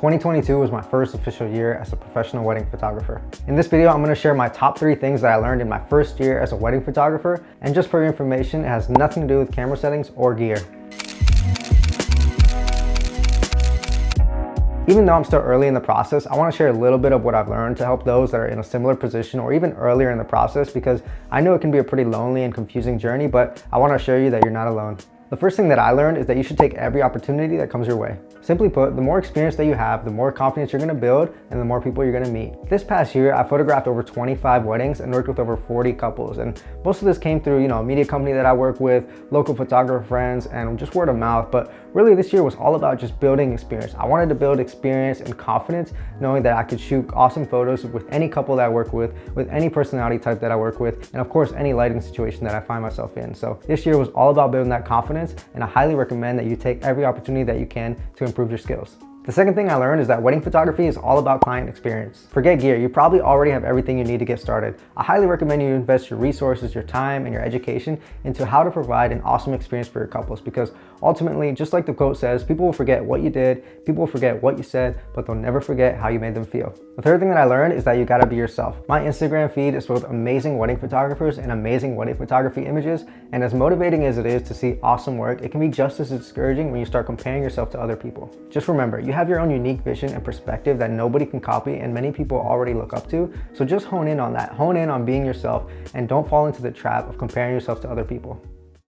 2022 was my first official year as a professional wedding photographer. In this video, I'm going to share my top 3 things that I learned in my first year as a wedding photographer. And just for your information, it has nothing to do with camera settings or gear. Even though I'm still early in the process, I want to share a little bit of what I've learned to help those that are in a similar position or even earlier in the process, because I know it can be a pretty lonely and confusing journey, but I want to assure you that you're not alone. The first thing that I learned is that you should take every opportunity that comes your way. Simply put, the more experience that you have, the more confidence you're going to build and the more people you're going to meet. This past year, I photographed over 25 weddings and worked with over 40 couples. And most of this came through, a media company that I work with, local photographer friends, and just word of mouth. But really this year was all about just building experience. I wanted to build experience and confidence, knowing that I could shoot awesome photos with any couple that I work with any personality type that I work with, and of course, any lighting situation that I find myself in. So this year was all about building that confidence, and I highly recommend that you take every opportunity that you can to improve your skills. The second thing I learned is that wedding photography is all about client experience. Forget gear, you probably already have everything you need to get started. I highly recommend you invest your resources, your time, and your education into how to provide an awesome experience for your couples, because ultimately, just like the quote says, people will forget what you did, people will forget what you said, but they'll never forget how you made them feel. The third thing that I learned is that you gotta be yourself. My Instagram feed is filled with amazing wedding photographers and amazing wedding photography images, and as motivating as it is to see awesome work, it can be just as discouraging when you start comparing yourself to other people. Just remember, you have your own unique vision and perspective that nobody can copy and many people already look up to. So just hone in on that, hone in on being yourself, and don't fall into the trap of comparing yourself to other people.